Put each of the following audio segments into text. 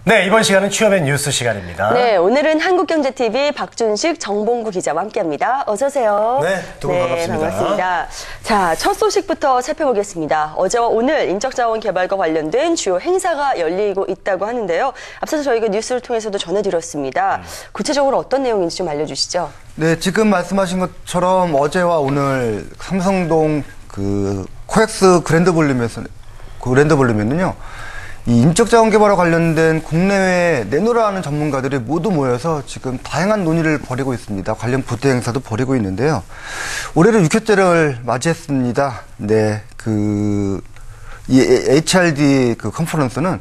네, 이번 시간은 취업의 뉴스 시간입니다. 네, 오늘은 한국경제TV 박준식, 정봉구 기자와 함께합니다. 어서 오세요. 네, 두 분 반갑습니다. 반갑습니다. 자, 첫 소식부터 살펴보겠습니다. 어제와 오늘 인적자원 개발과 관련된 주요 행사가 열리고 있다고 하는데요. 앞서서 저희가 뉴스를 통해서도 전해드렸습니다. 구체적으로 어떤 내용인지 좀 알려주시죠. 네, 지금 말씀하신 것처럼 어제와 오늘 삼성동 코엑스 그랜드볼륨에는요. 이 인적자원 개발과 관련된 국내외 내노라하는 전문가들이 모두 모여서 지금 다양한 논의를 벌이고 있습니다. 관련 부대 행사도 벌이고 있는데요. 올해로 6회째를 맞이했습니다. 네, 이 HRD 컨퍼런스는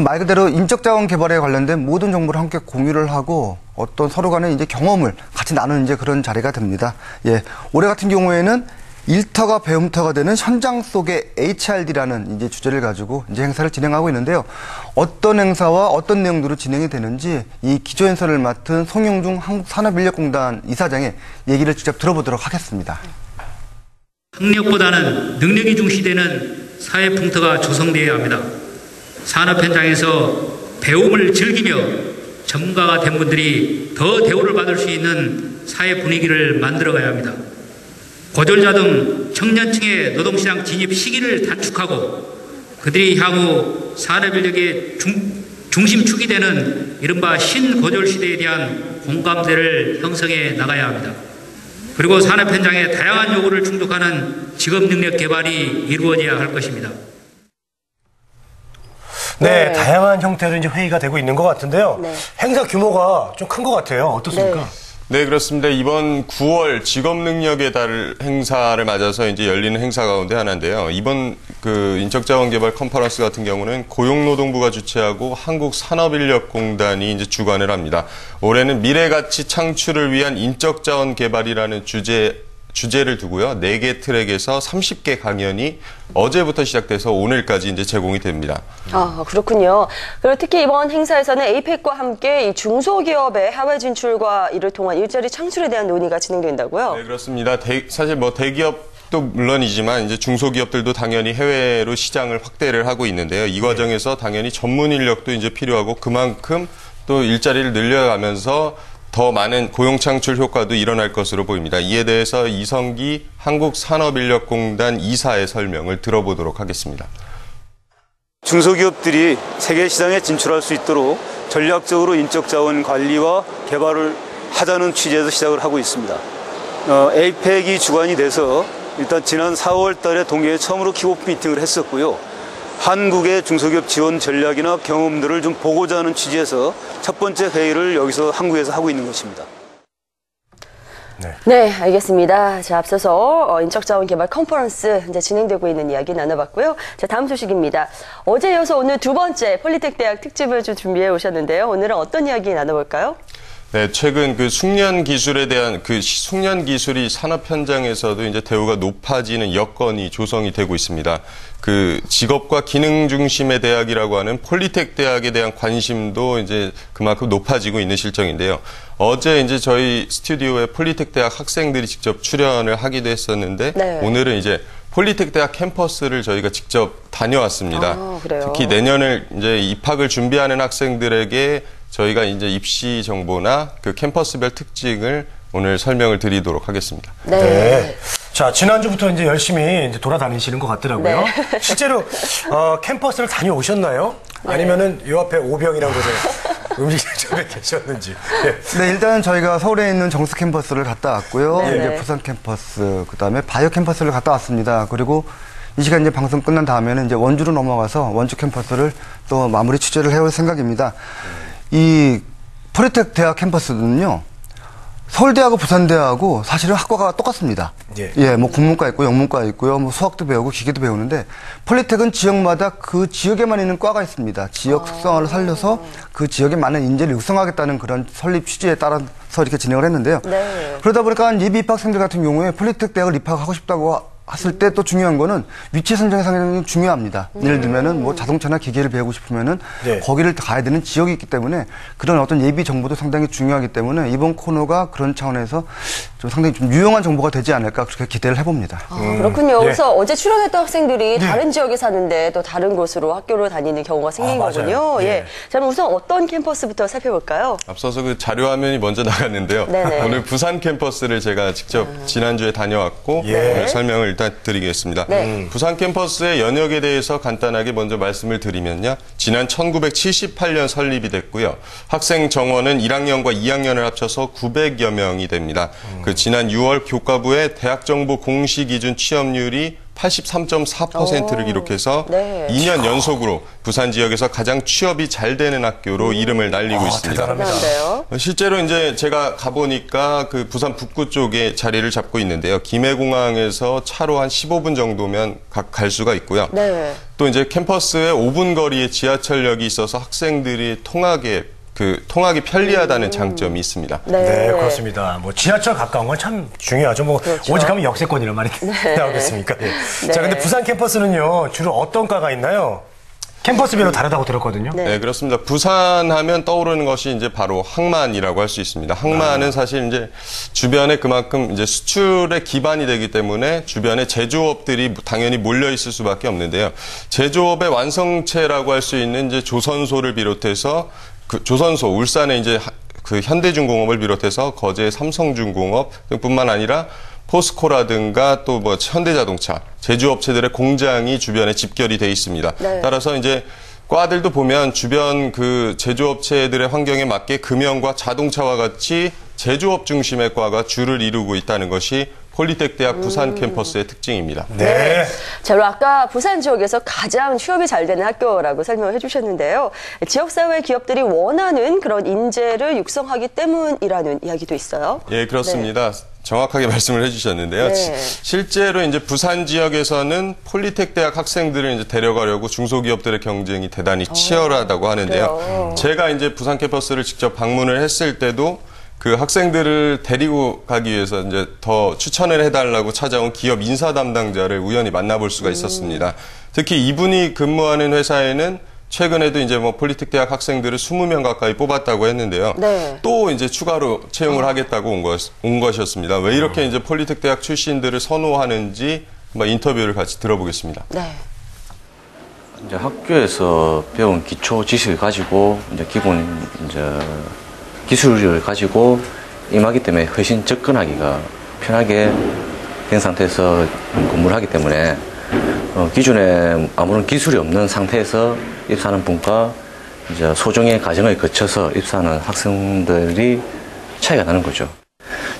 말 그대로 인적자원 개발에 관련된 모든 정보를 함께 공유를 하고 어떤 서로 간의 이제 경험을 같이 나누는 이제 그런 자리가 됩니다. 예, 올해 같은 경우에는 일터가 배움터가 되는 현장 속의 HRD라는 이제 주제를 가지고 이제 행사를 진행하고 있는데요. 어떤 행사와 어떤 내용들로 진행이 되는지 이 기조연설을 맡은 송영중 한국산업인력공단 이사장의 얘기를 직접 들어보도록 하겠습니다. 학력보다는 능력이 중시되는 사회 풍토가 조성되어야 합니다. 산업 현장에서 배움을 즐기며 전문가가 된 분들이 더 대우를 받을 수 있는 사회 분위기를 만들어가야 합니다. 고졸자 등 청년층의 노동시장 진입 시기를 단축하고 그들이 향후 산업인력의 중심축이 되는 이른바 신고졸 시대에 대한 공감대를 형성해 나가야 합니다. 그리고 산업 현장의 다양한 요구를 충족하는 직업 능력 개발이 이루어져야 할 것입니다. 네, 다양한 형태로 이제 회의가 되고 있는 것 같은데요. 네. 행사 규모가 좀 큰 것 같아요. 어떻습니까? 네. 네, 그렇습니다. 이번 9월 직업능력의 달 행사를 맞아서 이제 열리는 행사 가운데 하나인데요. 이번 인적자원개발 컨퍼런스 같은 경우는 고용노동부가 주최하고 한국산업인력공단이 이제 주관을 합니다. 올해는 미래가치 창출을 위한 인적자원 개발이라는 주제를 두고요. 4개 트랙에서 30개 강연이 어제부터 시작돼서 오늘까지 이제 제공이 됩니다. 아, 그렇군요. 그리고 특히 이번 행사에서는 에이펙과 함께 이 중소기업의 해외 진출과 이를 통한 일자리 창출에 대한 논의가 진행된다고요? 네, 그렇습니다. 사실 대기업도 물론이지만 이제 중소기업들도 당연히 해외로 시장을 확대를 하고 있는데요. 이 과정에서 당연히 전문 인력도 이제 필요하고 그만큼 또 일자리를 늘려가면서 더 많은 고용 창출 효과도 일어날 것으로 보입니다. 이에 대해서 이성기 한국산업인력공단 이사의 설명을 들어보도록 하겠습니다. 중소기업들이 세계 시장에 진출할 수 있도록 전략적으로 인적자원 관리와 개발을 하자는 취지에서 시작을 하고 있습니다. 에이펙이 주관이 돼서 일단 지난 4월 달에 동해에 처음으로 킥오프 미팅을 했었고요. 한국의 중소기업 지원 전략이나 경험들을 좀 보고자 하는 취지에서 첫 번째 회의를 여기서 한국에서 하고 있는 것입니다. 네, 알겠습니다. 자, 앞서서 인적자원 개발 컨퍼런스 이제 진행되고 있는 이야기 나눠봤고요. 자, 다음 소식입니다. 어제 이어서 오늘 두 번째 폴리텍 대학 특집을 좀 준비해 오셨는데요. 오늘은 어떤 이야기 나눠볼까요? 네, 최근 숙련 기술에 대한 숙련 기술이 산업 현장에서도 이제 대우가 높아지는 여건이 조성이 되고 있습니다. 직업과 기능 중심의 대학이라고 하는 폴리텍 대학에 대한 관심도 이제 그만큼 높아지고 있는 실정인데요. 어제 이제 저희 스튜디오에 폴리텍 대학 학생들이 직접 출연을 하기도 했었는데 네. 오늘은 이제 폴리텍 대학 캠퍼스를 저희가 직접 다녀왔습니다. 아, 그래요? 특히 내년을 이제 입학을 준비하는 학생들에게 저희가 이제 입시 정보나 캠퍼스별 특징을 오늘 설명을 드리도록 하겠습니다. 네. 네. 자, 지난주부터 이제 열심히 이제 돌아다니시는 것 같더라고요. 네. 실제로 캠퍼스를 다녀오셨나요? 네. 아니면은 요 앞에 오병이라는 곳에 음식점에 계셨는지. 네. 네, 일단은 저희가 서울에 있는 정스 캠퍼스를 갔다 왔고요. 네. 이제 부산 캠퍼스, 그다음에 바이오 캠퍼스를 갔다 왔습니다. 그리고 이 시간 이제 방송 끝난 다음에는 이제 원주로 넘어가서 원주 캠퍼스를 또 마무리 취재를 해올 생각입니다. 이 폴리텍 대학 캠퍼스는요. 서울대하고 부산대하고 사실은 학과가 똑같습니다. 예, 뭐 국문과 있고 영문과 있고요. 뭐 수학도 배우고 기계도 배우는데 폴리텍은 지역마다 그 지역에만 있는 과가 있습니다. 지역 특성을 살려서 그 지역에 많은 인재를 육성하겠다는 그런 설립 취지에 따라서 이렇게 진행을 했는데요. 네. 그러다 보니까 예비 입학생들 같은 경우에 폴리텍 대학을 입학하고 싶다고 했을 때 또 중요한 거는 위치 선정이 상당히 중요합니다. 예를 들면은 뭐 자동차나 기계를 배우고 싶으면은 네. 거기를 가야 되는 지역이 있기 때문에 그런 어떤 예비 정보도 상당히 중요하기 때문에 이번 코너가 그런 차원에서 좀 상당히 좀 유용한 정보가 되지 않을까 그렇게 기대를 해봅니다. 그렇군요. 예. 그래서 어제 출연했던 학생들이 다른 지역에 사는데 또 다른 곳으로 학교를 다니는 경우가 생긴 맞아요. 거군요. 예. 예. 자, 그럼 우선 어떤 캠퍼스부터 살펴볼까요? 앞서서 그 자료 화면이 먼저 나갔는데요. 네네. 오늘 부산 캠퍼스를 제가 직접 지난주에 다녀왔고 예. 오늘 설명을 일단 드리겠습니다. 네. 부산 캠퍼스의 연역에 대해서 간단하게 먼저 말씀을 드리면요. 지난 1978년 설립이 됐고요. 학생 정원은 1학년과 2학년을 합쳐서 900여 명이 됩니다. 그 지난 6월 교과부의 대학정보 공시 기준 취업률이 83.4%를 기록해서 네. 2년 연속으로 부산 지역에서 가장 취업이 잘 되는 학교로 이름을 날리고 있습니다. 대단합니다. 대단한데요. 실제로 이제 제가 가보니까 그 부산 북구 쪽에 자리를 잡고 있는데요. 김해공항에서 차로 한 15분 정도면 갈 수가 있고요. 네. 또 이제 캠퍼스에 5분 거리에 지하철역이 있어서 학생들이 통학이 편리하다는 장점이 있습니다. 네, 그렇습니다. 뭐 지하철 가까운 건 참 중요하죠. 뭐 그렇죠. 오직 하면 역세권이란 말이 나오겠습니까? 예. 자, 근데 부산 캠퍼스는요 주로 어떤 과가 있나요? 캠퍼스별로 다르다고 들었거든요. 네, 그렇습니다. 부산 하면 떠오르는 것이 이제 바로 항만이라고 할 수 있습니다. 항만은 사실 이제 주변에 그만큼 이제 수출의 기반이 되기 때문에 주변에 제조업들이 당연히 몰려 있을 수밖에 없는데요. 제조업의 완성체라고 할 수 있는 이제 조선소를 비롯해서 조선소, 울산에 이제 그 현대중공업을 비롯해서 거제 삼성중공업 등뿐만 아니라 포스코라든가 또 뭐 현대자동차, 제조업체들의 공장이 주변에 집결이 돼 있습니다. 네. 따라서 이제 과들도 보면 주변 그 제조업체들의 환경에 맞게 금형과 자동차와 같이 제조업 중심의 과가 주를 이루고 있다는 것이 폴리텍 대학 부산 캠퍼스의 특징입니다. 네. 자, 그리고 아까 부산 지역에서 가장 취업이 잘 되는 학교라고 설명을 해주셨는데요. 지역사회 기업들이 원하는 그런 인재를 육성하기 때문이라는 이야기도 있어요. 예, 그렇습니다. 정확하게 말씀을 해주셨는데요. 네. 실제로 이제 부산 지역에서는 폴리텍 대학 학생들을 이제 데려가려고 중소기업들의 경쟁이 대단히 치열하다고 하는데요. 그래요? 제가 이제 부산 캠퍼스를 직접 방문을 했을 때도 그 학생들을 데리고 가기 위해서 이제 더 추천을 해달라고 찾아온 기업 인사 담당자를 우연히 만나볼 수가 있었습니다. 특히 이분이 근무하는 회사에는 최근에도 이제 뭐 폴리텍 대학 학생들을 20명 가까이 뽑았다고 했는데요. 네. 또 이제 추가로 채용을 하겠다고 온 것이었습니다. 왜 이렇게 이제 폴리텍 대학 출신들을 선호하는지 한번 인터뷰를 같이 들어보겠습니다. 네. 이제 학교에서 배운 기초 지식을 가지고 이제 기본 이제 기술을 가지고 임하기 때문에 훨씬 접근하기가 편하게 된 상태에서 근무를 하기 때문에 기존에 아무런 기술이 없는 상태에서 입사하는 분과 이제 소정의 과정을 거쳐서 입사하는 학생들이 차이가 나는 거죠.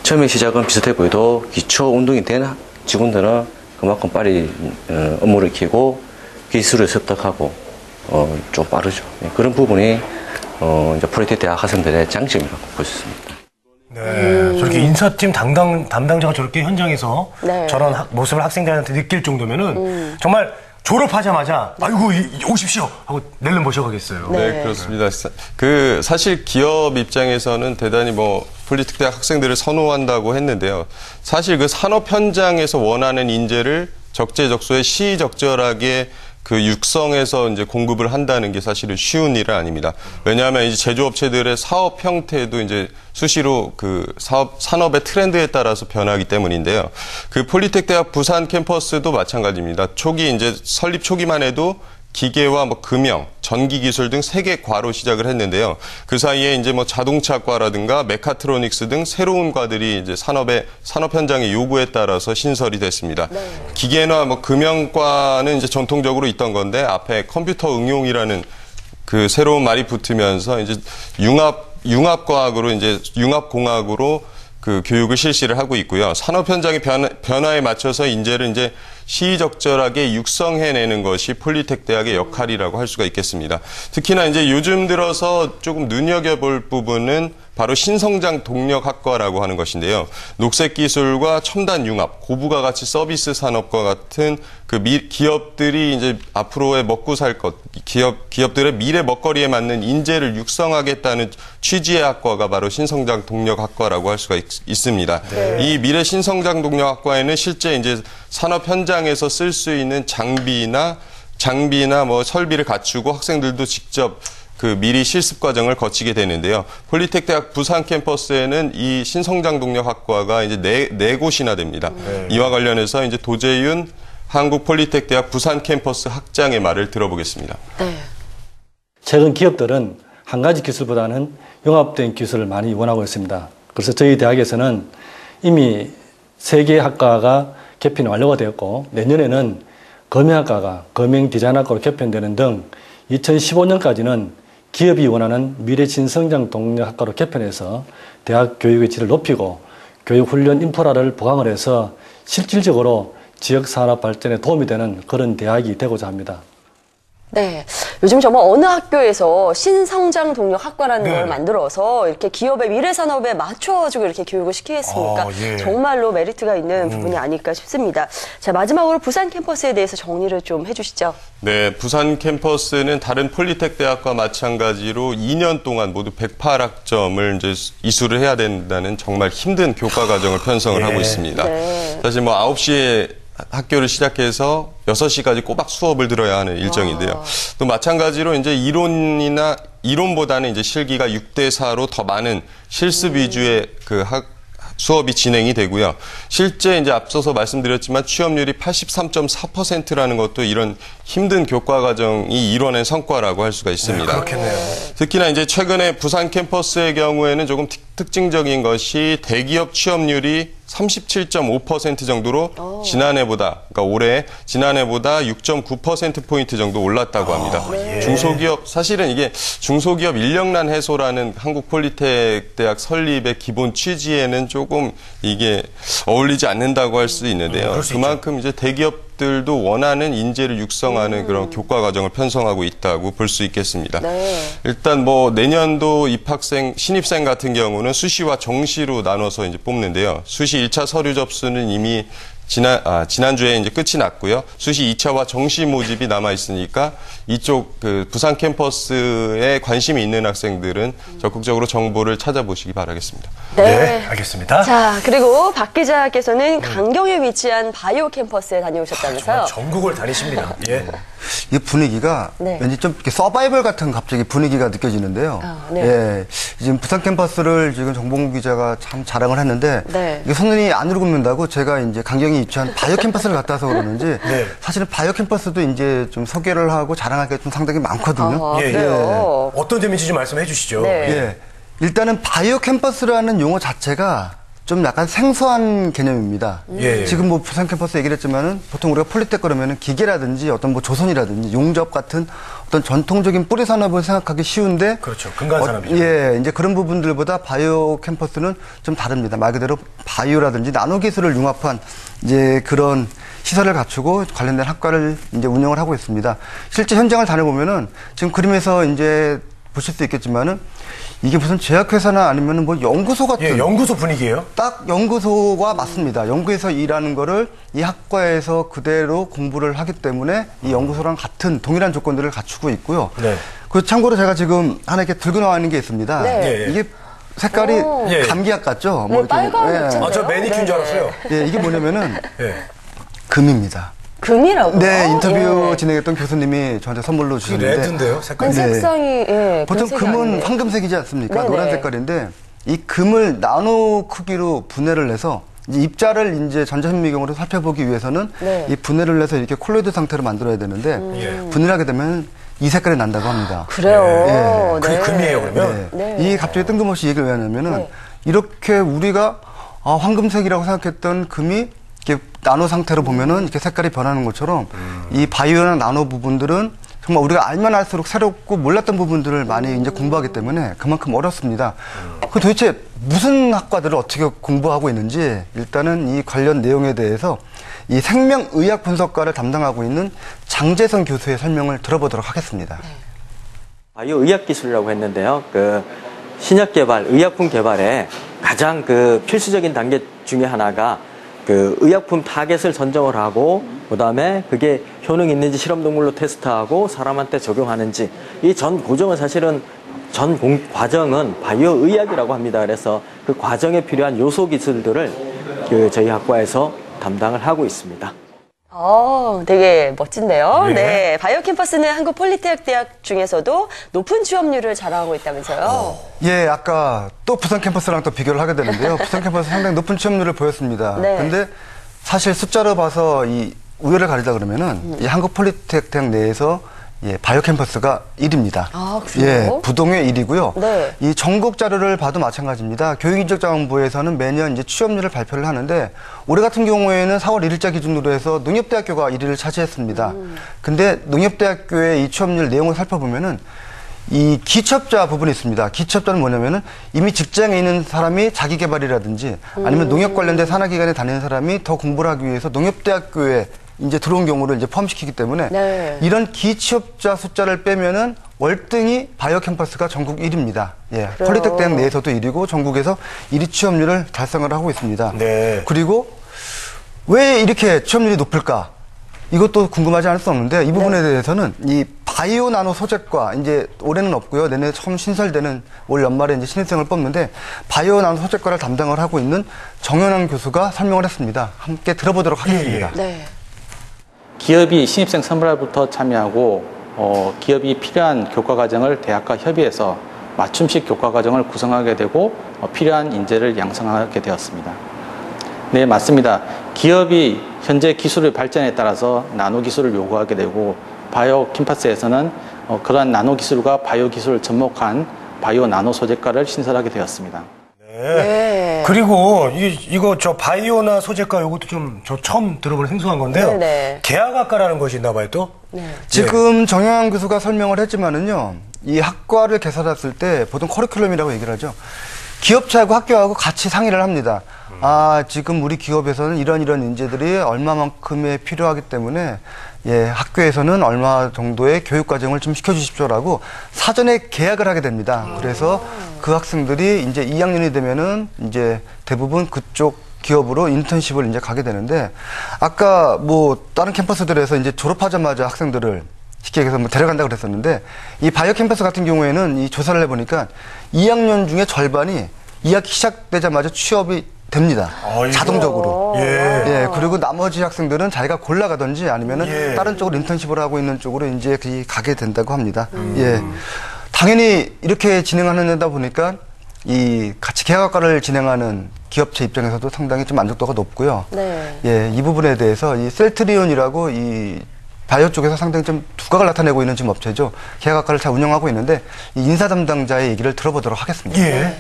처음에 시작은 비슷해 보여도 기초 운동이 된 직원들은 그만큼 빨리 업무를 익히고 기술을 습득하고 좀 빠르죠. 그런 부분이 이제 폴리텍 대학 학생들의 장점이라고 볼 수 있습니다. 네, 저렇게 인사팀 담당자가 저렇게 현장에서 네. 저런 모습을 학생들한테 느낄 정도면은 정말 졸업하자마자 아이고 오십시오 하고 낼름 모셔가겠어요. 네, 그렇습니다. 그 사실 기업 입장에서는 대단히 뭐 폴리텍 대학 학생들을 선호한다고 했는데요. 사실 그 산업 현장에서 원하는 인재를 적재적소에 시적절하게 그 육성해서 이제 공급을 한다는 게 사실은 쉬운 일은 아닙니다. 왜냐하면 이제 제조업체들의 사업 형태도 이제 수시로 그 산업의 트렌드에 따라서 변하기 때문인데요. 그 폴리텍 대학 부산 캠퍼스도 마찬가지입니다. 초기 이제 설립 초기만 해도 기계와 뭐 금형, 전기 기술 등 3개 과로 시작을 했는데요. 그 사이에 이제 뭐 자동차과라든가 메카트로닉스 등 새로운 과들이 이제 산업 현장의 요구에 따라서 신설이 됐습니다. 네. 기계나 뭐 금형과는 이제 전통적으로 있던 건데 앞에 컴퓨터 응용이라는 그 새로운 말이 붙으면서 이제 융합과학으로 이제 융합공학으로 그 교육을 실시를 하고 있고요. 산업 현장의 변화에 맞춰서 인재를 이제 시적절하게 육성해내는 것이 폴리텍 대학의 역할이라고 할 수가 있겠습니다. 특히나 이제 요즘 들어서 조금 눈여겨볼 부분은 바로 신성장 동력학과라고 하는 것인데요. 녹색 기술과 첨단 융합, 고부가 가치 서비스 산업과 같은 그 기업들이 이제 앞으로의 먹고 살 것, 기업들의 미래 먹거리에 맞는 인재를 육성하겠다는 취지의 학과가 바로 신성장 동력학과라고 할 수가 있습니다. 네. 이 미래 신성장 동력학과에는 실제 이제 산업 현장에서 쓸 수 있는 장비나 뭐 설비를 갖추고 학생들도 직접 그 미리 실습 과정을 거치게 되는데요. 폴리텍 대학 부산 캠퍼스에는 이 신성장 동력학과가 이제 네 곳이나 됩니다. 이와 관련해서 이제 도재윤 한국 폴리텍 대학 부산 캠퍼스 학장의 말을 들어보겠습니다. 네. 최근 기업들은 한 가지 기술보다는 융합된 기술을 많이 원하고 있습니다. 그래서 저희 대학에서는 이미 3개의 학과가 개편이 완료가 되었고 내년에는 검행학과가 검행 디자인학과로 개편되는 등 2015년까지는 기업이 원하는 미래 신성장 동력학과로 개편해서 대학 교육의 질을 높이고 교육 훈련 인프라를 보강을 해서 실질적으로 지역 산업 발전에 도움이 되는 그런 대학이 되고자 합니다. 네. 요즘 정말 어느 학교에서 신성장 동력 학과라는 네. 걸 만들어서 이렇게 기업의 미래 산업에 맞춰가지고 이렇게 교육을 시키겠습니까? 예. 정말로 메리트가 있는 부분이 아닐까 싶습니다. 자, 마지막으로 부산 캠퍼스에 대해서 정리를 좀 해주시죠. 네, 부산 캠퍼스는 다른 폴리텍 대학과 마찬가지로 2년 동안 모두 108학점을 이제 이수를 해야 된다는 정말 힘든 교과 과정을 편성을 하고 있습니다. 네. 사실 뭐 9시에 학교를 시작해서 6시까지 꼬박 수업을 들어야 하는 일정인데요. 또 마찬가지로 이제 이론보다는 이제 실기가 6대4로 더 많은 실습 위주의 그 수업이 진행이 되고요. 실제 이제 앞서서 말씀드렸지만 취업률이 83.4%라는 것도 이런 힘든 교과 과정이 이뤄낸 성과라고 할 수가 있습니다. 네, 그렇겠네요. 특히나 이제 최근에 부산 캠퍼스의 경우에는 조금 특징적인 것이 대기업 취업률이 37.5% 정도로 지난해보다 6.9%포인트 정도 올랐다고 합니다. 예. 중소기업, 사실은 이게 중소기업 인력난 해소라는 한국 폴리텍 대학 설립의 기본 취지에는 조금 이게 어울리지 않는다고 할 수도 있는데요. 그만큼 이제 대기업들도 원하는 인재를 육성하는 그런 교과 과정을 편성하고 있다고 볼 수 있겠습니다. 네. 일단 뭐 내년도 신입생 같은 경우는 수시와 정시로 나눠서 이제 뽑는데요. 수시 1차 서류 접수는 이미 지난주에 이제 끝이 났고요. 수시 2차와 정시 모집이 남아 있으니까 이쪽 그 부산 캠퍼스에 관심이 있는 학생들은 적극적으로 정보를 찾아보시기 바라겠습니다. 네, 알겠습니다. 자, 그리고 박 기자께서는 강경에 위치한 바이오 캠퍼스에 다녀오셨다면서요? 전국을 다니십니다. 예. 이 분위기가 네. 왠지 좀 이렇게 서바이벌 같은 갑자기 분위기가 느껴지는데요. 네. 예, 지금 부산 캠퍼스를 지금 정봉구 기자가 참 자랑을 했는데 네. 이게 손이 안으로 굽는다고 제가 이제 강경에 위치한 바이오 캠퍼스를 갔다 와서 그러는지 네. 사실은 바이오 캠퍼스도 이제 좀 소개를 하고 자랑할 게 좀 상당히 많거든요. 예, 그래요? 어떤 점인지 좀 말씀해 주시죠. 네. 예. 일단은 바이오 캠퍼스라는 용어 자체가 좀 약간 생소한 개념입니다. 예. 지금 뭐 부산 캠퍼스 얘기를 했지만은 보통 우리가 폴리텍 그러면은 기계라든지 어떤 뭐 조선이라든지 용접 같은 어떤 전통적인 뿌리 산업을 생각하기 쉬운데 그렇죠. 근간 산업이죠. 예, 이제 그런 부분들보다 바이오 캠퍼스는 좀 다릅니다. 말 그대로 바이오라든지 나노 기술을 융합한 이제 그런 시설을 갖추고 관련된 학과를 이제 운영을 하고 있습니다. 실제 현장을 다녀보면은 지금 그림에서 이제 보실 수 있겠지만은 이게 무슨 제약회사나 아니면은 뭐 연구소 같은. 예, 연구소 분위기예요? 딱 연구소가 맞습니다. 연구에서 일하는 거를 이 학과에서 그대로 공부를 하기 때문에 이 연구소랑 같은 동일한 조건들을 갖추고 있고요. 네. 그 참고로 제가 지금 하나 이렇게 들고 나와 있는 게 있습니다. 네. 예. 이게 색깔이 예. 감기약 같죠? 네, 빨간 액체인데요? 저 매니큐인 줄 알았어요. 예, 이게 뭐냐면은 예. 금입니다. 금이라고요? 네, 인터뷰 예. 진행했던 교수님이 저한테 선물로 그 주셨는데 레드인데요, 색깔이. 그 색상이, 예. 보통 금색이 금은 아니네요. 황금색이지 않습니까? 네네. 노란 색깔인데 이 금을 나노 크기로 분해를 해서 이제 입자를 이제 전자현미경으로 살펴보기 위해서는 네. 이 분해를 해서 이렇게 콜로이드 상태로 만들어야 되는데 예. 분해를 하게 되면 이 색깔이 난다고 합니다. 그래요. 그게 금이에요, 그러면? 네. 네. 이 갑자기 뜬금없이 얘기를 왜 하냐면은 네. 이렇게 우리가 황금색이라고 생각했던 금이 이렇게 나노 상태로 보면은 이렇게 색깔이 변하는 것처럼 이 바이오나 나노 부분들은 정말 우리가 알면 알수록 새롭고 몰랐던 부분들을 많이 이제 공부하기 때문에 그만큼 어렵습니다. 그 도대체 무슨 학과들을 어떻게 공부하고 있는지 일단은 이 관련 내용에 대해서 이 생명의학 분석과를 담당하고 있는 장재성 교수의 설명을 들어보도록 하겠습니다. 바이오 의학 기술이라고 했는데요. 신약 개발, 의약품 개발에 가장 그 필수적인 단계 중에 하나가 그 의약품 타겟을 선정을 하고 그다음에 그게 효능 있는지 실험동물로 테스트하고 사람한테 적용하는지 이 전 과정은 사실은 과정은 바이오 의학이라고 합니다. 그래서 그 과정에 필요한 요소 기술들을 그 저희 학과에서 담당을 하고 있습니다. 되게 멋진데요. 네. 네. 바이오 캠퍼스는 한국 폴리테크대학 중에서도 높은 취업률을 자랑하고 있다면서요. 예, 아까 또 부산 캠퍼스랑 또 비교를 하게 되는데요. 부산 캠퍼스 상당히 높은 취업률을 보였습니다. 네. 근데 사실 숫자로 봐서 이 우열을 가리자 그러면은 이 한국 폴리테크대학 내에서 바이오 캠퍼스가 1위입니다. 아, 그래요? 부동의 1위고요. 네. 이 전국 자료를 봐도 마찬가지입니다. 교육인적자원부에서는 매년 이제 취업률을 발표를 하는데 올해 같은 경우에는 4월 1일자 기준으로 해서 농협대학교가 1위를 차지했습니다. 근데 농협대학교의 이 취업률 내용을 살펴보면은 이 기취업자 부분이 있습니다. 기취업자는 뭐냐면은 이미 직장에 있는 사람이 자기 개발이라든지 아니면 농협 관련된 산하기관에 다니는 사람이 더 공부를 하기 위해서 농협대학교에 이제 들어온 경우를 이제 포함시키기 때문에 네. 이런 기취업자 숫자를 빼면은 월등히 바이오 캠퍼스가 전국 1위입니다. 예. 폴리텍 대학 내에서도 1위고 전국에서 1위 취업률을 달성을 하고 있습니다. 네. 그리고 왜 이렇게 취업률이 높을까? 이것도 궁금하지 않을 수 없는데 이 부분에 대해서는 이 바이오 나노 소재과 이제 올해는 없고요. 내년에 처음 신설되는 올 연말에 이제 신입생을 뽑는데 바이오 나노 소재과를 담당을 하고 있는 정현환 교수가 설명을 했습니다. 함께 들어보도록 하겠습니다. 네. 기업이 신입생 선발부터 참여하고 기업이 필요한 교과 과정을 대학과 협의해서 맞춤식 교과 과정을 구성하게 되고 필요한 인재를 양성하게 되었습니다. 네, 맞습니다. 기업이 현재 기술의 발전에 따라서 나노 기술을 요구하게 되고 바이오 캠퍼스에서는 그러한 나노 기술과 바이오 기술을 접목한 바이오 나노 소재과를 신설하게 되었습니다. 네. 그리고 이거 저 바이오나 소재과 요것도 좀 저 처음 들어보는 생소한 건데요. 네네. 계약학과라는 것이 있나 봐요, 또? 네. 지금 정영환 교수가 설명을 했지만은요, 이 학과를 개설했을 때 보통 커리큘럼이라고 얘기를 하죠. 기업체하고 학교하고 같이 상의를 합니다. 지금 우리 기업에서는 이런 인재들이 얼마만큼의 필요하기 때문에 학교에서는 얼마 정도의 교육 과정을 좀 시켜주십시오라고 사전에 계약을 하게 됩니다. 그래서 그 학생들이 이제 2학년이 되면은 이제 대부분 그쪽 기업으로 인턴십을 이제 가게 되는데 아까 뭐 다른 캠퍼스들에서 이제 졸업하자마자 학생들을 쉽게 얘기해서 뭐 데려간다고 그랬었는데 이 바이오 캠퍼스 같은 경우에는 이 조사를 해보니까 2학년 중에 절반이 2학기 시작되자마자 취업이 됩니다. 자동적으로. 예, 그리고 나머지 학생들은 자기가 골라가든지 아니면은 다른 쪽으로 인턴십을 하고 있는 쪽으로 이제 가게 된다고 합니다. 예. 당연히 이렇게 진행하는 데다 보니까 이 같이 계약학과를 진행하는 기업체 입장에서도 상당히 좀 만족도가 높고요. 네. 예, 이 부분에 대해서 이 셀트리온이라고 이 바이오 쪽에서 상당히 좀 두각을 나타내고 있는 지금 업체죠. 계약학과를 잘 운영하고 있는데 이 인사 담당자의 얘기를 들어보도록 하겠습니다. 예.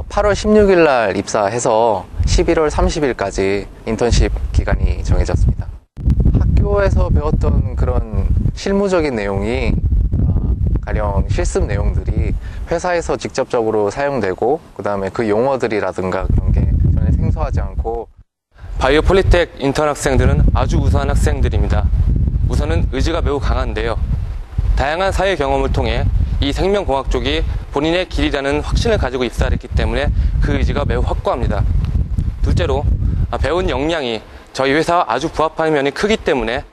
8월 16일 날 입사해서 11월 30일까지 인턴십 기간이 정해졌습니다. 학교에서 배웠던 그런 실무적인 내용이 가령 실습 내용들이 회사에서 직접적으로 사용되고 그다음에 그 용어들이라든가 그런 게 전혀 생소하지 않고 바이오 폴리텍 인턴 학생들은 아주 우수한 학생들입니다. 우선은 의지가 매우 강한데요. 다양한 사회 경험을 통해 이 생명공학 쪽이 본인의 길이라는 확신을 가지고 입사를 했기 때문에 그 의지가 매우 확고합니다. 둘째로 배운 역량이 저희 회사와 아주 부합하는 면이 크기 때문에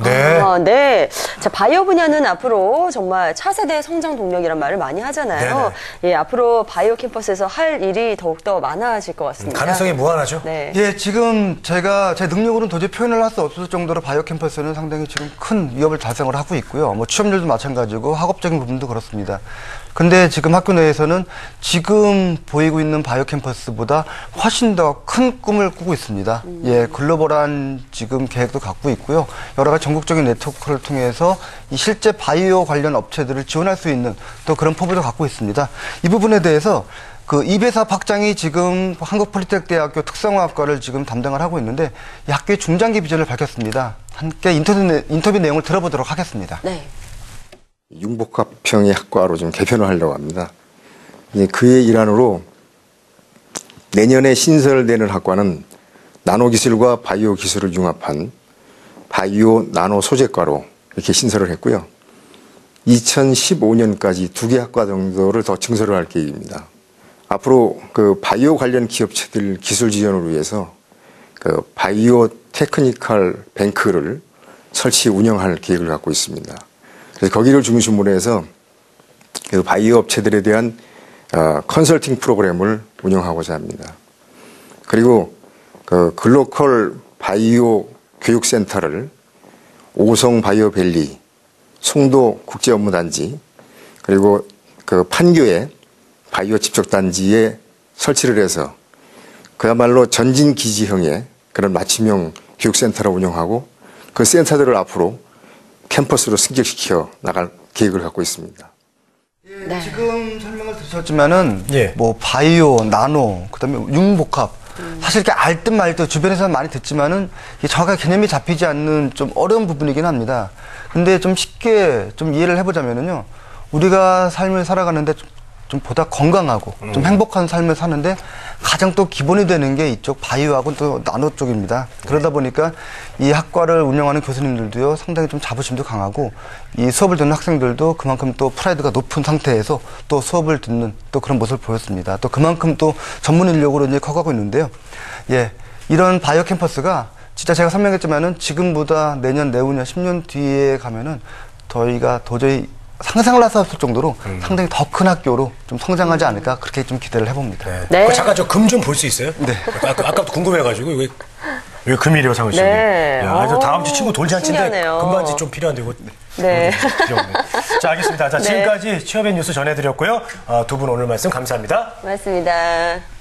네. 네. 자, 바이오 분야는 앞으로 정말 차세대 성장 동력이란 말을 많이 하잖아요. 예, 앞으로 바이오 캠퍼스에서 할 일이 더욱더 많아질 것 같습니다. 가능성이 무한하죠. 네. 예, 지금 제가 제 능력으로는 도저히 표현을 할 수 없을 정도로 바이오 캠퍼스는 상당히 지금 큰 위협을 달성을 하고 있고요. 뭐 취업률도 마찬가지고 학업적인 부분도 그렇습니다. 근데 지금 학교 내에서는 지금 보이고 있는 바이오 캠퍼스보다 훨씬 더 큰 꿈을 꾸고 있습니다. 예, 글로벌한 지금 계획도 갖고 있고요. 여러 가지 전국적인 네트워크를 통해서 이 실제 바이오 관련 업체들을 지원할 수 있는 또 그런 포부도 갖고 있습니다. 이 부분에 대해서 그 이배섭 학장이 지금 한국폴리텍대학교 특성화학과를 지금 담당을 하고 있는데 이 학교의 중장기 비전을 밝혔습니다. 함께 인터뷰 내용을 들어보도록 하겠습니다. 네. 융복합형의 학과로 좀 개편을 하려고 합니다. 그의 일환으로 내년에 신설되는 학과는 나노기술과 바이오 기술을 융합한 바이오 나노 소재과로 이렇게 신설을 했고요. 2015년까지 2개 학과 정도를 더 증설을 할 계획입니다. 앞으로 그 바이오 관련 기업체들 기술 지원을 위해서 그 바이오 테크니컬 뱅크를 설치 운영할 계획을 갖고 있습니다. 그래서 거기를 중심으로 해서 그 바이오 업체들에 대한 컨설팅 프로그램을 운영하고자 합니다. 그리고 그 글로컬 바이오 교육센터를 오송 바이오밸리, 송도 국제업무단지, 그리고 그 판교에 바이오 집적단지에 설치를 해서 그야말로 전진기지형의 그런 맞춤형 교육센터를 운영하고 그 센터들을 앞으로 캠퍼스로 승격시켜 나갈 계획을 갖고 있습니다. 네. 지금 설명을 들으셨지만은 뭐 바이오, 나노, 그다음에 융복합 사실 이렇게 알 듯 말 듯 주변에서는 많이 듣지만은 정확하게 개념이 잡히지 않는 좀 어려운 부분이긴 합니다. 근데 좀 쉽게 좀 이해를 해보자면은요, 우리가 삶을 살아가는데 좀 보다 건강하고 좀 행복한 삶을 사는데 가장 또 기본이 되는 게 이쪽 바이오하고 또 나노 쪽입니다. 그러다 보니까 이 학과를 운영하는 교수님들도요, 상당히 좀 자부심도 강하고 이 수업을 듣는 학생들도 그만큼 또 프라이드가 높은 상태에서 또 수업을 듣는 또 그런 모습을 보였습니다. 또 그만큼 또 전문 인력으로 이제 커가고 있는데요. 이런 바이오 캠퍼스가 진짜 제가 설명했지만은 지금보다 내년, 내후년, 10년 뒤에 가면은 저희가 도저히 상상을 할 수 없을 정도로 상당히 더 큰 학교로 좀 성장하지 않을까 그렇게 좀 기대를 해봅니다. 네. 잠깐 저 금 좀 볼 수 있어요? 네. 아까부터 궁금해가지고 왜 금이래요, 상우 씨? 네. 다음 주 친구 돌잔치인데 신기하네요. 금반지 좀 필요한데 이거. 네. 필요 없네. 자, 알겠습니다. 자, 지금까지 취업의 뉴스 전해드렸고요. 두 분 오늘 말씀 감사합니다. 고맙습니다.